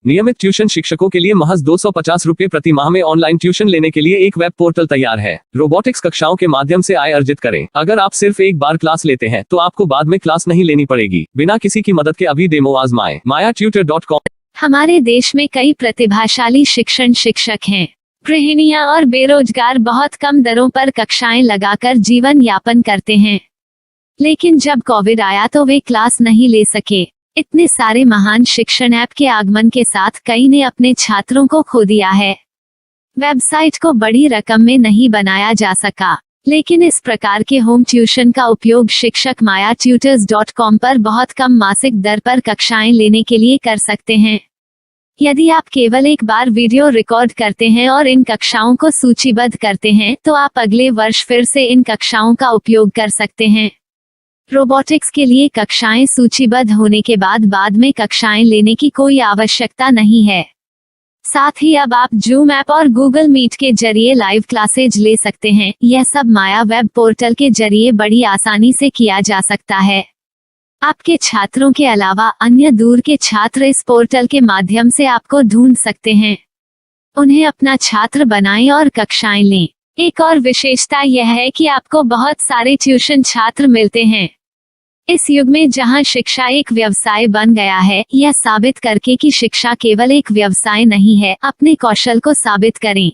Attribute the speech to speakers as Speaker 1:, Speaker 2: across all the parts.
Speaker 1: नियमित ट्यूशन शिक्षकों के लिए महज 250 रुपए प्रति माह में ऑनलाइन ट्यूशन लेने के लिए एक वेब पोर्टल तैयार है। रोबोटिक्स कक्षाओं के माध्यम से आय अर्जित करें। अगर आप सिर्फ एक बार क्लास लेते हैं तो आपको बाद में क्लास नहीं लेनी पड़ेगी। बिना किसी की मदद के अभी डेमो आजमाएं। mayatutor.com।
Speaker 2: हमारे देश में कई प्रतिभाशाली शिक्षक हैं। गृहिणियां और बेरोजगार बहुत कम दरों पर कक्षाएं लगाकर जीवन यापन करते हैं, लेकिन जब कोविड आया तो वे क्लास नहीं ले सके। इतने सारे महान शिक्षण ऐप के आगमन के साथ कई ने अपने छात्रों को खो दिया है। वेबसाइट को बड़ी रकम में नहीं बनाया जा सका, लेकिन इस प्रकार के होम ट्यूशन का उपयोग शिक्षक mayatutors.com पर बहुत कम मासिक दर पर कक्षाएं लेने के लिए कर सकते हैं। यदि आप केवल एक बार वीडियो रिकॉर्ड करते हैं और इन कक्षाओं को सूचीबद्ध करते हैं तो आप अगले वर्ष फिर से इन कक्षाओं का उपयोग कर सकते हैं। रोबोटिक्स के लिए कक्षाएं सूचीबद्ध होने के बाद में कक्षाएं लेने की कोई आवश्यकता नहीं है। साथ ही अब आप जूम ऐप और गूगल मीट के जरिए लाइव क्लासेज ले सकते हैं। यह सब माया वेब पोर्टल के जरिए बड़ी आसानी से किया जा सकता है। आपके छात्रों के अलावा अन्य दूर के छात्र इस पोर्टल के माध्यम से आपको ढूंढ सकते हैं। उन्हें अपना छात्र बनाएं और कक्षाएं लें। एक और विशेषता यह है कि आपको बहुत सारे ट्यूशन छात्र मिलते हैं। इस युग में जहां शिक्षा एक व्यवसाय बन गया है, यह साबित करके कि शिक्षा केवल एक व्यवसाय नहीं है, अपने कौशल को साबित करें,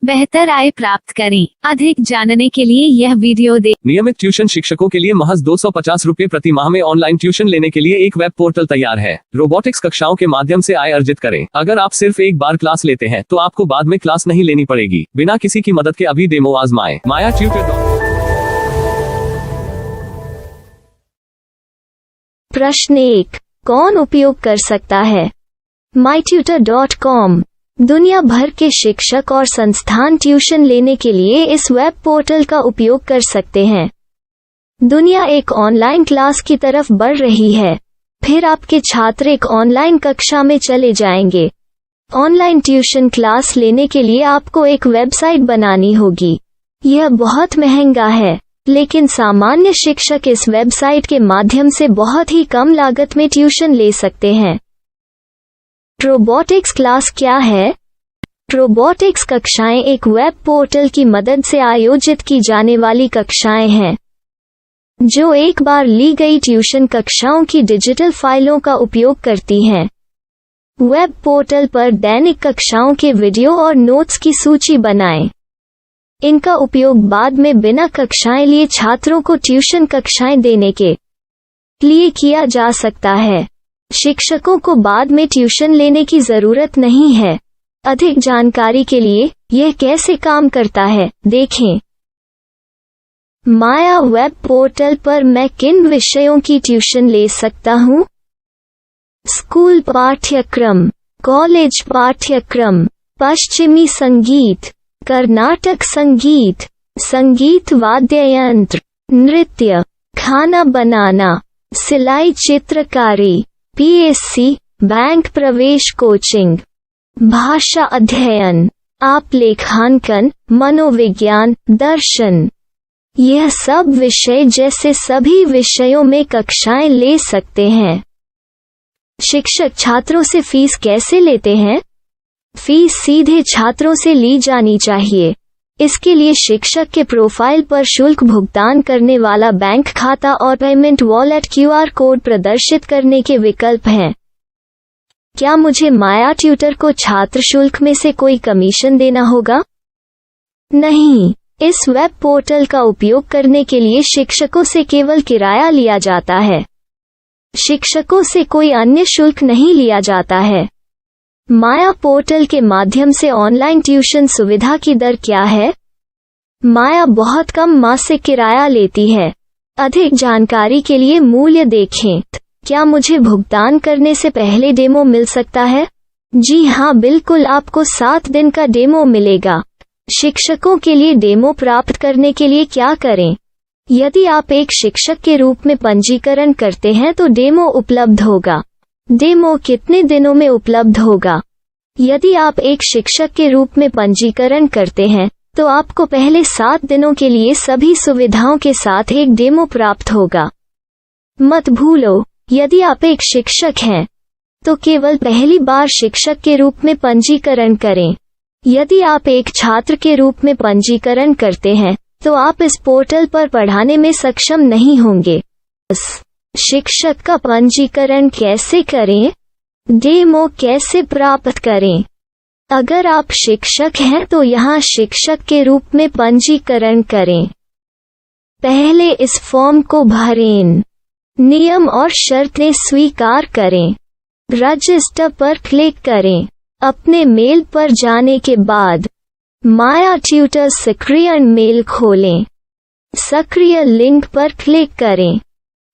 Speaker 2: बेहतर आय प्राप्त करें। अधिक जानने के लिए यह वीडियो देखें।
Speaker 1: नियमित ट्यूशन शिक्षकों के लिए महज 250 रुपए प्रति माह में ऑनलाइन ट्यूशन लेने के लिए एक वेब पोर्टल तैयार है। रोबोटिक्स कक्षाओं के माध्यम से आय अर्जित करें। अगर आप सिर्फ एक बार क्लास लेते हैं तो आपको बाद में क्लास नहीं लेनी पड़ेगी। बिना किसी की मदद के अभी डेमो आजमाएं। mayatutor.com।
Speaker 3: प्रश्न 1, कौन उपयोग कर सकता है? mytutor.com दुनिया भर के शिक्षक और संस्थान ट्यूशन लेने के लिए इस वेब पोर्टल का उपयोग कर सकते हैं। दुनिया एक ऑनलाइन क्लास की तरफ बढ़ रही है। फिर आपके छात्र एक ऑनलाइन कक्षा में चले जाएंगे। ऑनलाइन ट्यूशन क्लास लेने के लिए आपको एक वेबसाइट बनानी होगी। यह बहुत महंगा है, लेकिन सामान्य शिक्षक इस वेबसाइट के माध्यम से बहुत ही कम लागत में ट्यूशन ले सकते हैं। रोबोटिक्स क्लास क्या है? रोबोटिक्स कक्षाएं एक वेब पोर्टल की मदद से आयोजित की जाने वाली कक्षाएं हैं, जो एक बार ली गई ट्यूशन कक्षाओं की डिजिटल फाइलों का उपयोग करती हैं। वेब पोर्टल पर दैनिक कक्षाओं के वीडियो और नोट्स की सूची बनाएं। इनका उपयोग बाद में बिना कक्षाएं लिए छात्रों को ट्यूशन कक्षाएं देने के लिए किया जा सकता है। शिक्षकों को बाद में ट्यूशन लेने की जरूरत नहीं है। अधिक जानकारी के लिए यह कैसे काम करता है, देखें। माया वेब पोर्टल पर मैं किन विषयों की ट्यूशन ले सकता हूँ? स्कूल पाठ्यक्रम, कॉलेज पाठ्यक्रम, पश्चिमी संगीत, कर्नाटक संगीत, संगीत वाद्य यंत्र, नृत्य, खाना बनाना, सिलाई चित्रकारी, पीएससी, बैंक प्रवेश कोचिंग, भाषा अध्ययन, आप लेखांकन, मनोविज्ञान, दर्शन। यह सब विषय जैसे सभी विषयों में कक्षाएं ले सकते हैं। शिक्षक छात्रों से फीस कैसे लेते हैं? फीस सीधे छात्रों से ली जानी चाहिए। इसके लिए शिक्षक के प्रोफाइल पर शुल्क भुगतान करने वाला बैंक खाता और पेमेंट वॉलेट क्यूआर कोड प्रदर्शित करने के विकल्प हैं। क्या मुझे माया ट्यूटर को छात्र शुल्क में से कोई कमीशन देना होगा? नहीं, इस वेब पोर्टल का उपयोग करने के लिए शिक्षकों से केवल किराया लिया जाता है। शिक्षकों से कोई अन्य शुल्क नहीं लिया जाता है। माया पोर्टल के माध्यम से ऑनलाइन ट्यूशन सुविधा की दर क्या है? माया बहुत कम मासिक किराया लेती है। अधिक जानकारी के लिए मूल्य देखें। क्या मुझे भुगतान करने से पहले डेमो मिल सकता है? जी हाँ, बिल्कुल, आपको 7 दिन का डेमो मिलेगा। शिक्षकों के लिए डेमो प्राप्त करने के लिए क्या करें? यदि आप एक शिक्षक के रूप में पंजीकरण करते हैं तो डेमो उपलब्ध होगा। डेमो कितने दिनों में उपलब्ध होगा? यदि आप एक शिक्षक के रूप में पंजीकरण करते हैं तो आपको पहले 7 दिनों के लिए सभी सुविधाओं के साथ एक डेमो प्राप्त होगा। मत भूलो, यदि आप एक शिक्षक हैं तो केवल पहली बार शिक्षक के रूप में पंजीकरण करें। यदि आप एक छात्र के रूप में पंजीकरण करते हैं तो आप इस पोर्टल पर पढ़ाने में सक्षम नहीं होंगे। शिक्षक का पंजीकरण कैसे करें? डेमो कैसे प्राप्त करें? अगर आप शिक्षक हैं तो यहाँ शिक्षक के रूप में पंजीकरण करें। पहले इस फॉर्म को भरें। नियम और शर्तें स्वीकार करें। रजिस्टर पर क्लिक करें। अपने मेल पर जाने के बाद माया ट्यूटर सक्रिय मेल खोलें। सक्रिय लिंक पर क्लिक करें।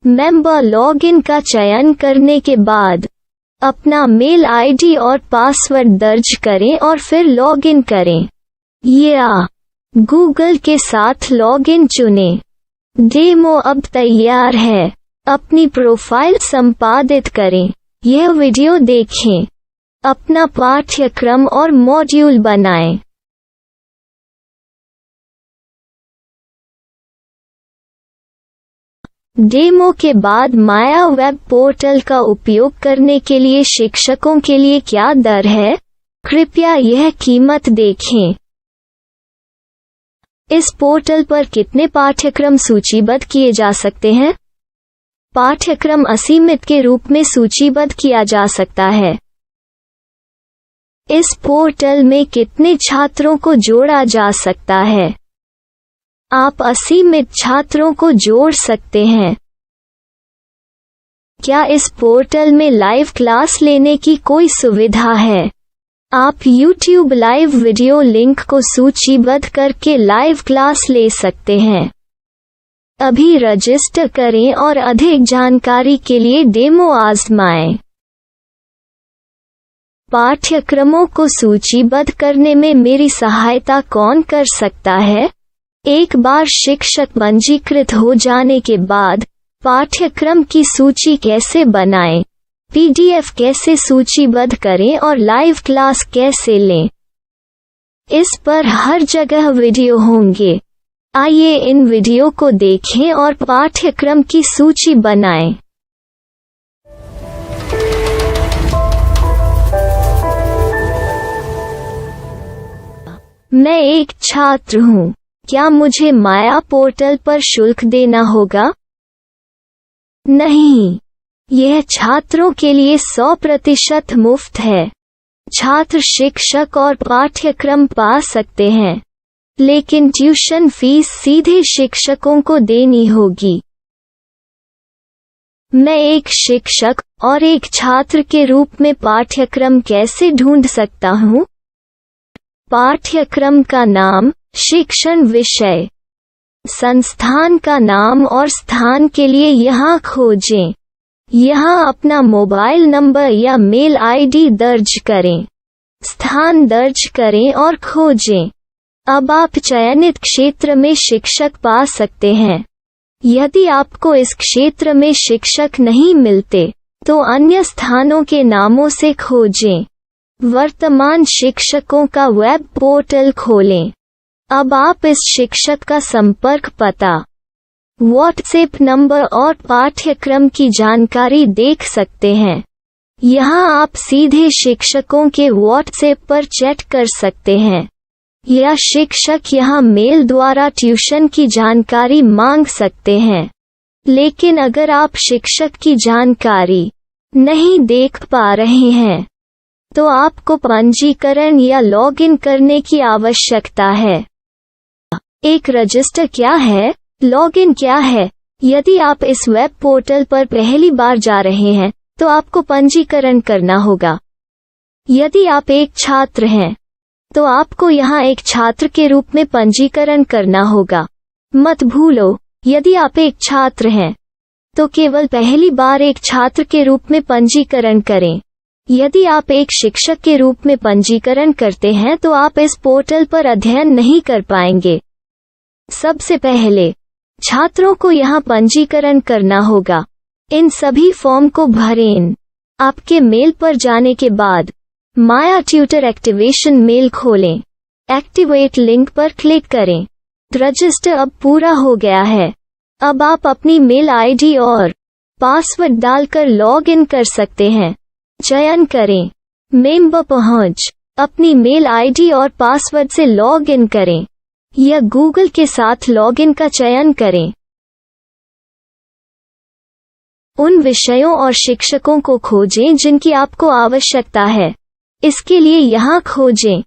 Speaker 3: मेंबर लॉगिन का चयन करने के बाद अपना मेल आईडी और पासवर्ड दर्ज करें और फिर लॉगिन करें या गूगल के साथ लॉगिन चुनें। डेमो अब तैयार है। अपनी प्रोफाइल संपादित करें। यह वीडियो देखें। अपना पाठ्यक्रम और मॉड्यूल बनाएं। डेमो के बाद माया वेब पोर्टल का उपयोग करने के लिए शिक्षकों के लिए क्या दर है? कृपया यह कीमत देखें। इस पोर्टल पर कितने पाठ्यक्रम सूचीबद्ध किए जा सकते हैं? पाठ्यक्रम असीमित के रूप में सूचीबद्ध किया जा सकता है। इस पोर्टल में कितने छात्रों को जोड़ा जा सकता है? आप असीमित छात्रों को जोड़ सकते हैं। क्या इस पोर्टल में लाइव क्लास लेने की कोई सुविधा है? आप YouTube लाइव वीडियो लिंक को सूचीबद्ध करके लाइव क्लास ले सकते हैं। अभी रजिस्टर करें और अधिक जानकारी के लिए डेमो आजमाएं। पाठ्यक्रमों को सूचीबद्ध करने में मेरी सहायता कौन कर सकता है? एक बार शिक्षक पंजीकृत हो जाने के बाद पाठ्यक्रम की सूची कैसे बनाएं, PDF कैसे सूचीबद्ध करें और लाइव क्लास कैसे लें, इस पर हर जगह वीडियो होंगे। आइए इन वीडियो को देखें और पाठ्यक्रम की सूची बनाएं। मैं एक छात्र हूँ। क्या मुझे माया पोर्टल पर शुल्क देना होगा? नहीं, यह छात्रों के लिए 100% मुफ्त है। छात्र शिक्षक और पाठ्यक्रम पा सकते हैं, लेकिन ट्यूशन फीस सीधे शिक्षकों को देनी होगी। मैं एक शिक्षक और एक छात्र के रूप में पाठ्यक्रम कैसे ढूंढ सकता हूँ? पाठ्यक्रम का नाम, शिक्षण विषय, संस्थान का नाम और स्थान के लिए यहाँ खोजें। यहाँ अपना मोबाइल नंबर या मेल आईडी दर्ज करें। स्थान दर्ज करें और खोजें। अब आप चयनित क्षेत्र में शिक्षक पा सकते हैं। यदि आपको इस क्षेत्र में शिक्षक नहीं मिलते, तो अन्य स्थानों के नामों से खोजें। वर्तमान शिक्षकों का वेब पोर्टल खोलें। अब आप इस शिक्षक का संपर्क पता, व्हाट्सएप नंबर और पाठ्यक्रम की जानकारी देख सकते हैं। यहाँ आप सीधे शिक्षकों के व्हाट्सएप पर चैट कर सकते हैं या शिक्षक यहाँ मेल द्वारा ट्यूशन की जानकारी मांग सकते हैं। लेकिन अगर आप शिक्षक की जानकारी नहीं देख पा रहे हैं, तो आपको पंजीकरण या लॉगिन करने की आवश्यकता है। एक रजिस्टर क्या है? लॉगिन क्या है? यदि आप इस वेब पोर्टल पर पहली बार जा रहे हैं, तो आपको पंजीकरण करना होगा। यदि आप एक छात्र हैं, तो आपको यहाँ एक छात्र के रूप में पंजीकरण करना होगा। मत भूलो, यदि आप एक छात्र हैं, तो केवल पहली बार एक छात्र के रूप में पंजीकरण करें। यदि आप एक शिक्षक के रूप में पंजीकरण करते हैं तो आप इस पोर्टल पर अध्ययन नहीं कर पाएंगे। सबसे पहले छात्रों को यहाँ पंजीकरण करना होगा। इन सभी फॉर्म को भरें। आपके मेल पर जाने के बाद माया ट्यूटर एक्टिवेशन मेल खोलें। एक्टिवेट लिंक पर क्लिक करें। रजिस्टर अब पूरा हो गया है। अब आप अपनी मेल आईडी और पासवर्ड डालकर लॉग इन कर सकते हैं। चयन करें। मेंबर पहुंच। अपनी मेल आईडी और पासवर्ड से लॉग इन करें या गूगल के साथ लॉगिन का चयन करें। उन विषयों और शिक्षकों को खोजें जिनकी आपको आवश्यकता है। इसके लिए यहाँ खोजें।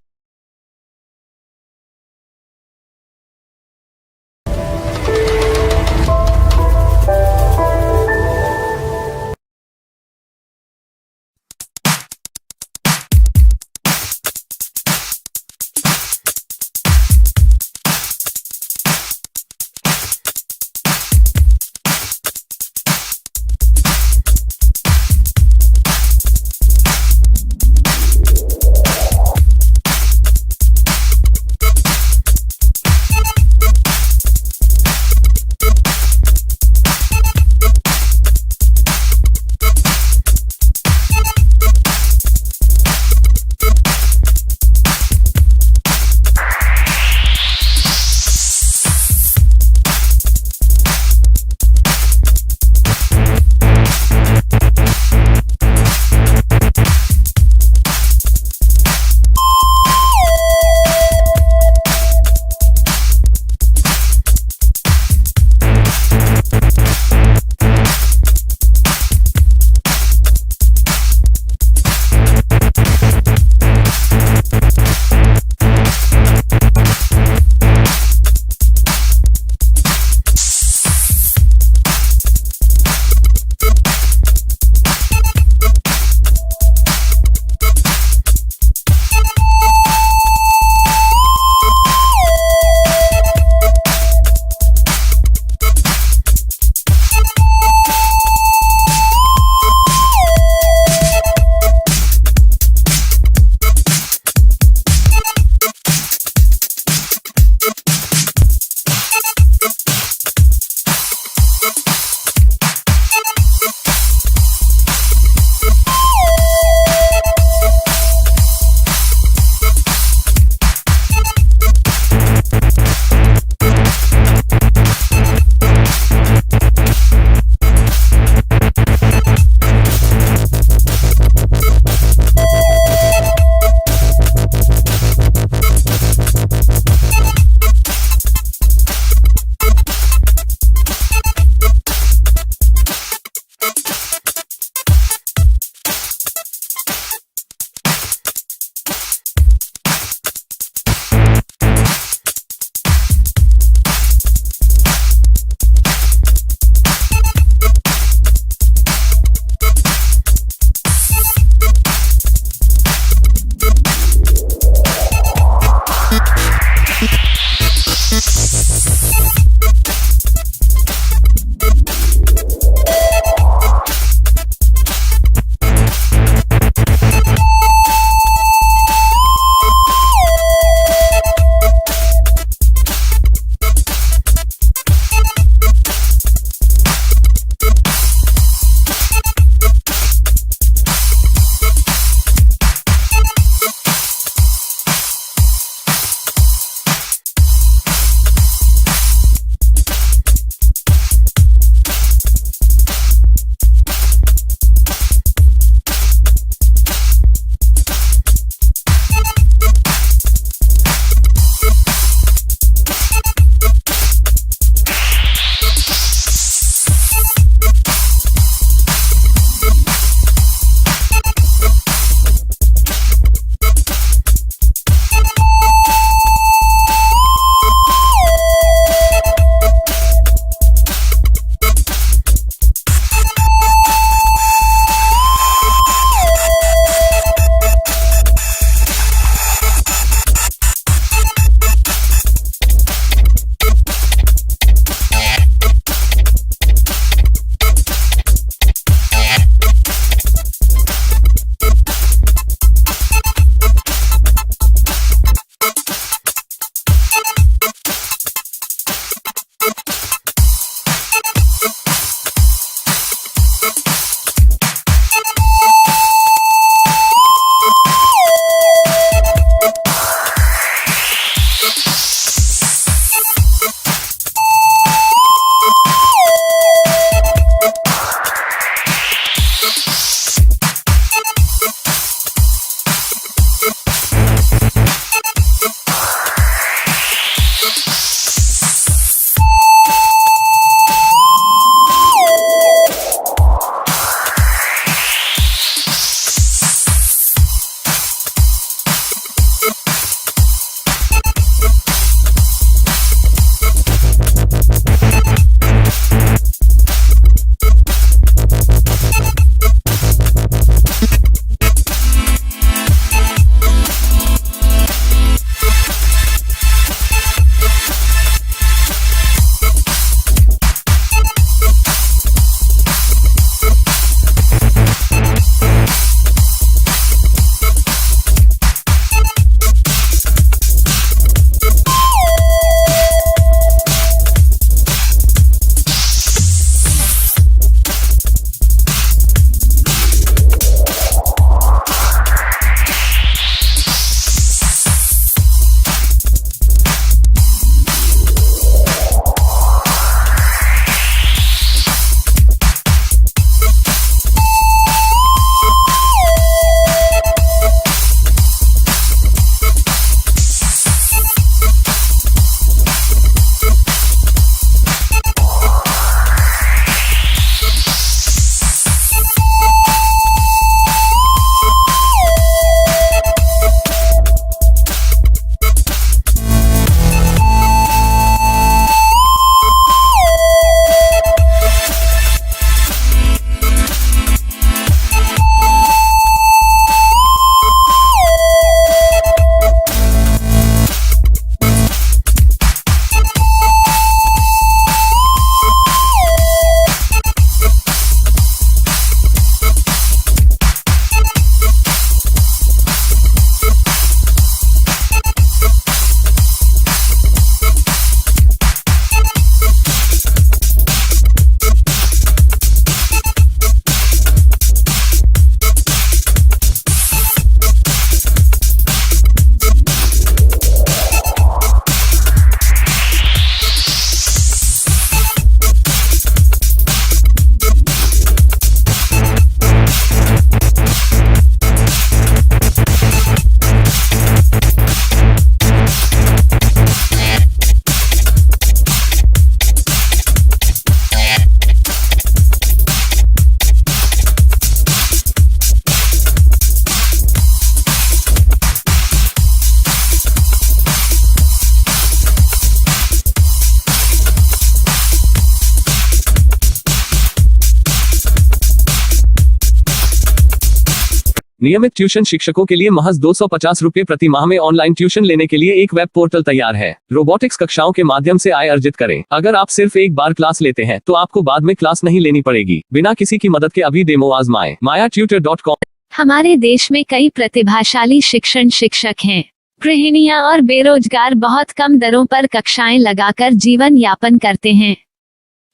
Speaker 1: नियमित ट्यूशन शिक्षकों के लिए महज 250 रुपए प्रति माह में ऑनलाइन ट्यूशन लेने के लिए एक वेब पोर्टल तैयार है। रोबोटिक्स कक्षाओं के माध्यम से आय अर्जित करें। अगर आप सिर्फ एक बार क्लास लेते हैं तो आपको बाद में क्लास नहीं लेनी पड़ेगी। बिना किसी की मदद के अभी डेमो आजमाएं। MayaTutor.com।
Speaker 2: हमारे देश में कई प्रतिभाशाली शिक्षण शिक्षक हैं। गृहिणियां और बेरोजगार बहुत कम दरों पर कक्षाएं लगाकर जीवन यापन करते हैं,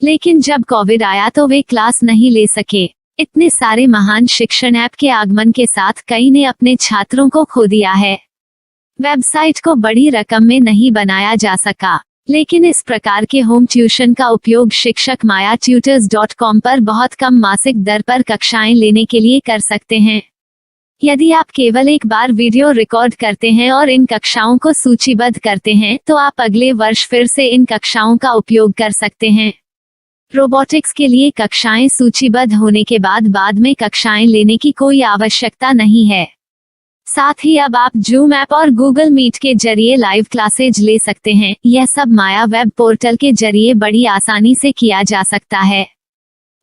Speaker 2: लेकिन जब कोविड आया तो वे क्लास नहीं ले सके। इतने सारे महान शिक्षण ऐप के आगमन के साथ कई ने अपने छात्रों को खो दिया है। वेबसाइट को बड़ी रकम में नहीं बनाया जा सका, लेकिन इस प्रकार के होम ट्यूशन का उपयोग शिक्षक MayaTutors.com पर बहुत कम मासिक दर पर कक्षाएं लेने के लिए कर सकते हैं। यदि आप केवल एक बार वीडियो रिकॉर्ड करते हैं और इन कक्षाओं को सूचीबद्ध करते हैं तो आप अगले वर्ष फिर से इन कक्षाओं का उपयोग कर सकते हैं। रोबोटिक्स के लिए कक्षाएं सूचीबद्ध होने के बाद में कक्षाएं लेने की कोई आवश्यकता नहीं है। साथ ही अब आप जूम ऐप और गूगल मीट के जरिए लाइव क्लासेज ले सकते हैं। यह सब माया वेब पोर्टल के जरिए बड़ी आसानी से किया जा सकता है।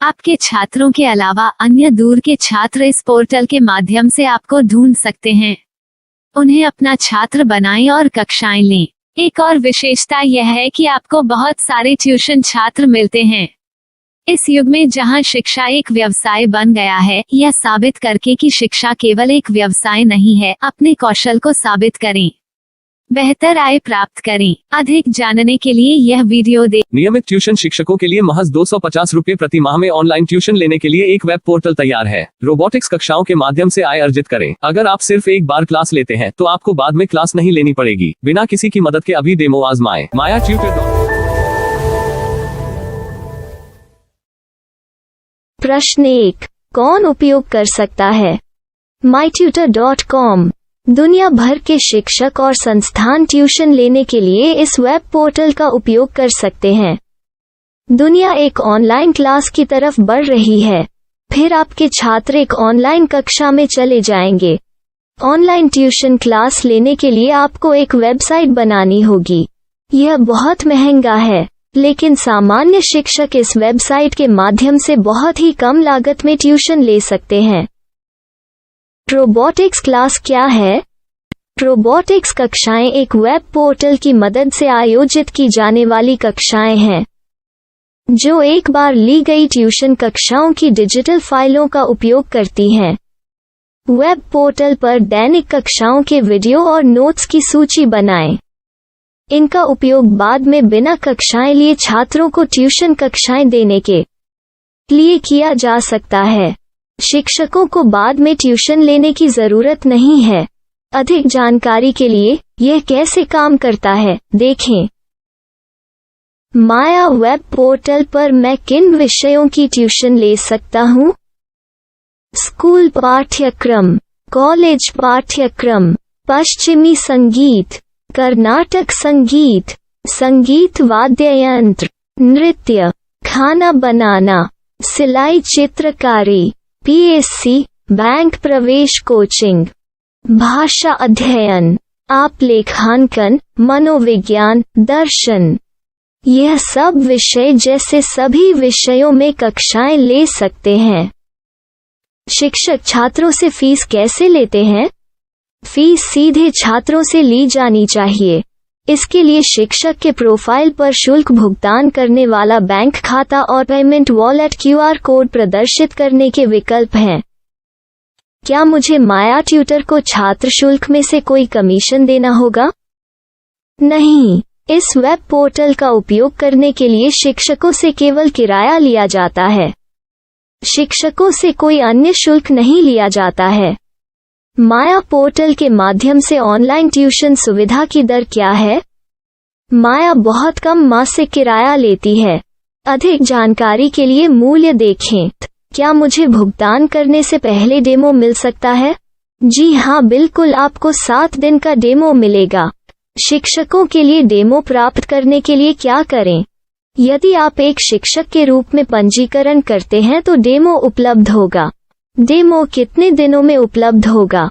Speaker 2: आपके छात्रों के अलावा अन्य दूर के छात्र इस पोर्टल के माध्यम से आपको ढूंढ सकते हैं। उन्हें अपना छात्र बनाएं और कक्षाएं लें। एक और विशेषता यह है कि आपको बहुत सारे ट्यूशन छात्र मिलते हैं। इस युग में जहां शिक्षा एक व्यवसाय बन गया है, यह साबित करके कि शिक्षा केवल एक व्यवसाय नहीं है, अपने कौशल को साबित करें, बेहतर आय प्राप्त करें। अधिक जानने के लिए यह वीडियो देखें।
Speaker 1: नियमित ट्यूशन शिक्षकों के लिए महज 250 रुपए प्रति माह में ऑनलाइन ट्यूशन लेने के लिए एक वेब पोर्टल तैयार है। रोबोटिक्स कक्षाओं के माध्यम से आय अर्जित करें। अगर आप सिर्फ एक बार क्लास लेते हैं तो आपको बाद में क्लास नहीं लेनी पड़ेगी। बिना किसी की मदद के अभी डेमो आजमाएं। MayaTutor।
Speaker 3: प्रश्न 1, कौन उपयोग कर सकता है? MyTutor.com। दुनिया भर के शिक्षक और संस्थान ट्यूशन लेने के लिए इस वेब पोर्टल का उपयोग कर सकते हैं। दुनिया एक ऑनलाइन क्लास की तरफ बढ़ रही है। फिर आपके छात्र एक ऑनलाइन कक्षा में चले जाएंगे। ऑनलाइन ट्यूशन क्लास लेने के लिए आपको एक वेबसाइट बनानी होगी। यह बहुत महंगा है, लेकिन सामान्य शिक्षक इस वेबसाइट के माध्यम से बहुत ही कम लागत में ट्यूशन ले सकते हैं। रोबोटिक्स क्लास क्या है? रोबोटिक्स कक्षाएं एक वेब पोर्टल की मदद से आयोजित की जाने वाली कक्षाएं हैं, जो एक बार ली गई ट्यूशन कक्षाओं की डिजिटल फाइलों का उपयोग करती हैं। वेब पोर्टल पर दैनिक कक्षाओं के वीडियो और नोट्स की सूची बनाएं। इनका उपयोग बाद में बिना कक्षाएं लिए छात्रों को ट्यूशन कक्षाएं देने के लिए किया जा सकता है। शिक्षकों को बाद में ट्यूशन लेने की जरूरत नहीं है। अधिक जानकारी के लिए यह कैसे काम करता है, देखें। माया वेब पोर्टल पर मैं किन विषयों की ट्यूशन ले सकता हूँ? स्कूल पाठ्यक्रम, कॉलेज पाठ्यक्रम, पश्चिमी संगीत, कर्नाटक संगीत, संगीत वाद्य यंत्र, नृत्य, खाना बनाना, सिलाई चित्रकारी, PSC, बैंक प्रवेश कोचिंग, भाषा अध्ययन, आप लेखांकन, मनोविज्ञान, दर्शन। यह सब विषय जैसे सभी विषयों में कक्षाएं ले सकते हैं। शिक्षक छात्रों से फीस कैसे लेते हैं? फीस सीधे छात्रों से ली जानी चाहिए। इसके लिए शिक्षक के प्रोफाइल पर शुल्क भुगतान करने वाला बैंक खाता और पेमेंट वॉलेट QR कोड प्रदर्शित करने के विकल्प हैं। क्या मुझे माया ट्यूटर को छात्र शुल्क में से कोई कमीशन देना होगा? नहीं, इस वेब पोर्टल का उपयोग करने के लिए शिक्षकों से केवल किराया लिया जाता है। शिक्षकों से कोई अन्य शुल्क नहीं लिया जाता है। माया पोर्टल के माध्यम से ऑनलाइन ट्यूशन सुविधा की दर क्या है? माया बहुत कम मासिक किराया लेती है। अधिक जानकारी के लिए मूल्य देखें। क्या मुझे भुगतान करने से पहले डेमो मिल सकता है? जी हाँ, बिल्कुल, आपको 7 दिन का डेमो मिलेगा। शिक्षकों के लिए डेमो प्राप्त करने के लिए क्या करें? यदि आप एक शिक्षक के रूप में पंजीकरण करते हैं तो डेमो उपलब्ध होगा। डेमो कितने दिनों में उपलब्ध होगा?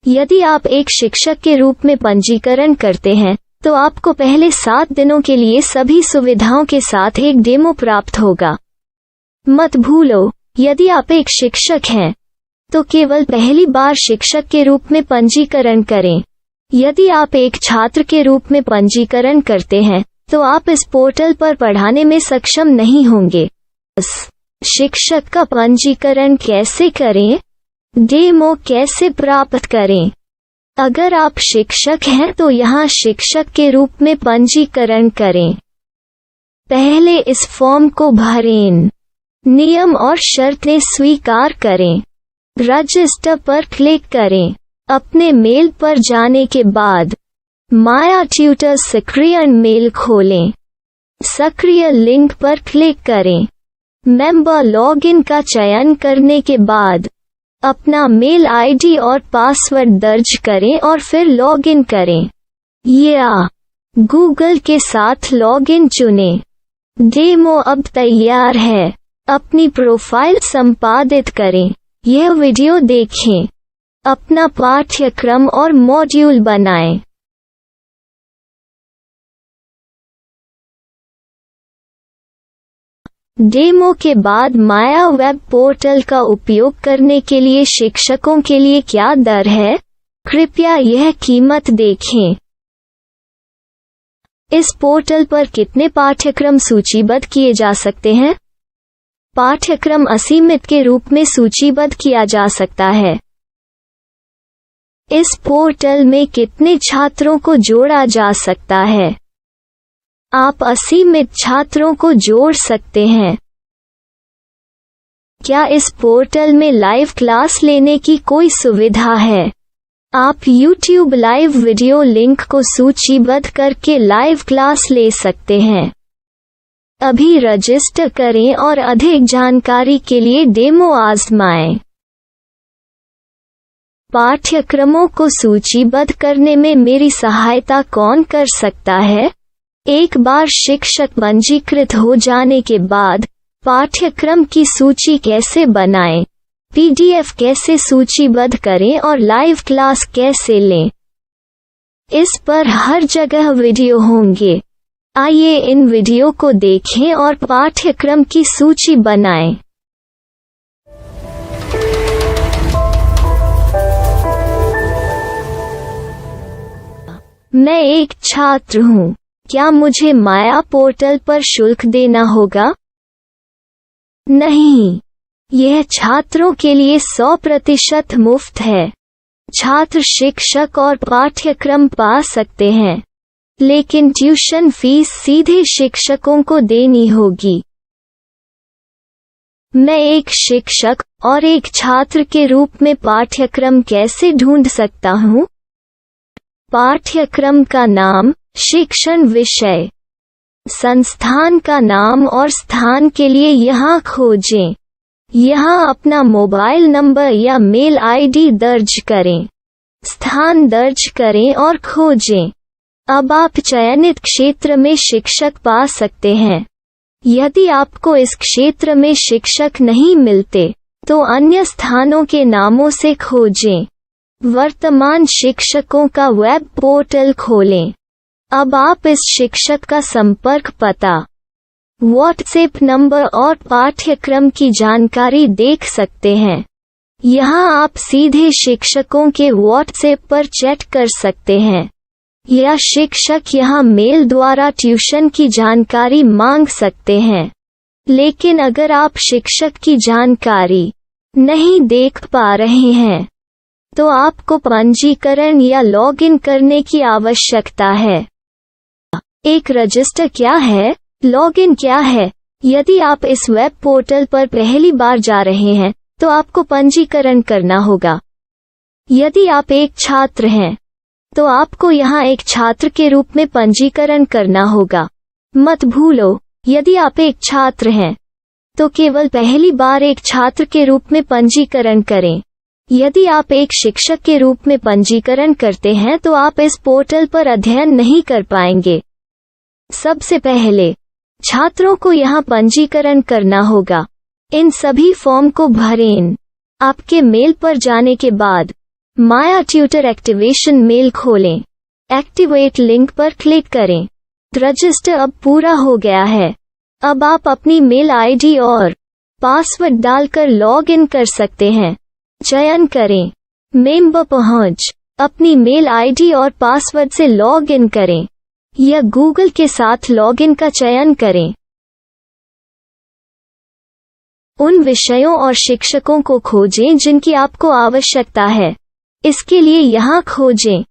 Speaker 3: यदि आप एक शिक्षक के रूप में पंजीकरण करते हैं तो आपको पहले 7 दिनों के लिए सभी सुविधाओं के साथ एक डेमो प्राप्त होगा। मत भूलो, यदि आप एक शिक्षक हैं तो केवल पहली बार शिक्षक के रूप में पंजीकरण करें। यदि आप एक छात्र के रूप में पंजीकरण करते हैं तो आप इस पोर्टल पर पढ़ाने में सक्षम नहीं होंगे। शिक्षक का पंजीकरण कैसे करें? डेमो कैसे प्राप्त करें? अगर आप शिक्षक हैं तो यहाँ शिक्षक के रूप में पंजीकरण करें। पहले इस फॉर्म को भरें। नियम और शर्तें स्वीकार करें। रजिस्टर पर क्लिक करें। अपने मेल पर जाने के बाद माया ट्यूटर सक्रिय मेल खोलें। सक्रिय लिंक पर क्लिक करें। मेंबर लॉगिन का चयन करने के बाद अपना मेल आईडी और पासवर्ड दर्ज करें और फिर लॉगिन करें या गूगल के साथ लॉगिन चुनें। डेमो अब तैयार है। अपनी प्रोफाइल संपादित करें। यह वीडियो देखें। अपना पाठ्यक्रम और मॉड्यूल बनाएं। डेमो के बाद माया वेब पोर्टल का उपयोग करने के लिए शिक्षकों के लिए क्या दर है? कृपया यह कीमत देखें। इस पोर्टल पर कितने पाठ्यक्रम सूचीबद्ध किए जा सकते हैं? पाठ्यक्रम असीमित के रूप में सूचीबद्ध किया जा सकता है। इस पोर्टल में कितने छात्रों को जोड़ा जा सकता है? आप असीमित छात्रों को जोड़ सकते हैं। क्या इस पोर्टल में लाइव क्लास लेने की कोई सुविधा है? आप YouTube लाइव वीडियो लिंक को सूचीबद्ध करके लाइव क्लास ले सकते हैं। अभी रजिस्टर करें और अधिक जानकारी के लिए डेमो आजमाएं। पाठ्यक्रमों को सूचीबद्ध करने में मेरी सहायता कौन कर सकता है? एक बार शिक्षक पंजीकृत हो जाने के बाद पाठ्यक्रम की सूची कैसे बनाएं, PDF कैसे सूचीबद्ध करें और लाइव क्लास कैसे लें, इस पर हर जगह वीडियो होंगे। आइए इन वीडियो को देखें और पाठ्यक्रम की सूची बनाएं। मैं एक छात्र हूँ। क्या मुझे माया पोर्टल पर शुल्क देना होगा? नहीं, यह छात्रों के लिए 100% मुफ्त है। छात्र शिक्षक और पाठ्यक्रम पा सकते हैं, लेकिन ट्यूशन फीस सीधे शिक्षकों को देनी होगी। मैं एक शिक्षक और एक छात्र के रूप में पाठ्यक्रम कैसे ढूंढ सकता हूँ? पाठ्यक्रम का नाम, शिक्षण विषय, संस्थान का नाम और स्थान के लिए यहाँ खोजें। यहाँ अपना मोबाइल नंबर या मेल आईडी दर्ज करें। स्थान दर्ज करें और खोजें। अब आप चयनित क्षेत्र में शिक्षक पा सकते हैं। यदि आपको इस क्षेत्र में शिक्षक नहीं मिलते, तो अन्य स्थानों के नामों से खोजें। वर्तमान शिक्षकों का वेब पोर्टल खोलें। अब आप इस शिक्षक का संपर्क पता, व्हाट्सएप नंबर और पाठ्यक्रम की जानकारी देख सकते हैं। यहाँ आप सीधे शिक्षकों के व्हाट्सएप पर चैट कर सकते हैं या शिक्षक यहाँ मेल द्वारा ट्यूशन की जानकारी मांग सकते हैं। लेकिन अगर आप शिक्षक की जानकारी नहीं देख पा रहे हैं, तो आपको पंजीकरण या लॉगिन करने की आवश्यकता है। एक रजिस्टर क्या है? लॉगिन क्या है? यदि आप इस वेब पोर्टल पर पहली बार जा रहे हैं, तो आपको पंजीकरण करना होगा। यदि आप एक छात्र हैं, तो आपको यहाँ एक छात्र के रूप में पंजीकरण करना होगा। मत भूलो, यदि आप एक छात्र हैं, तो केवल पहली बार एक छात्र के रूप में पंजीकरण करें। यदि आप एक शिक्षक के रूप में पंजीकरण करते हैं तो आप इस पोर्टल पर अध्ययन नहीं कर पाएंगे। सबसे पहले छात्रों को यहाँ पंजीकरण करना होगा। इन सभी फॉर्म को भरें। आपके मेल पर जाने के बाद माया ट्यूटर एक्टिवेशन मेल खोलें। एक्टिवेट लिंक पर क्लिक करें। रजिस्टर अब पूरा हो गया है। अब आप अपनी मेल आईडी और पासवर्ड डालकर लॉग इन कर सकते हैं। चयन करें। मेंबर पहुंच। अपनी मेल आईडी और पासवर्ड से लॉग इन करें या गूगल के साथ लॉगिन का चयन करें। उन विषयों और शिक्षकों को खोजें जिनकी आपको आवश्यकता है। इसके लिए यहाँ खोजें।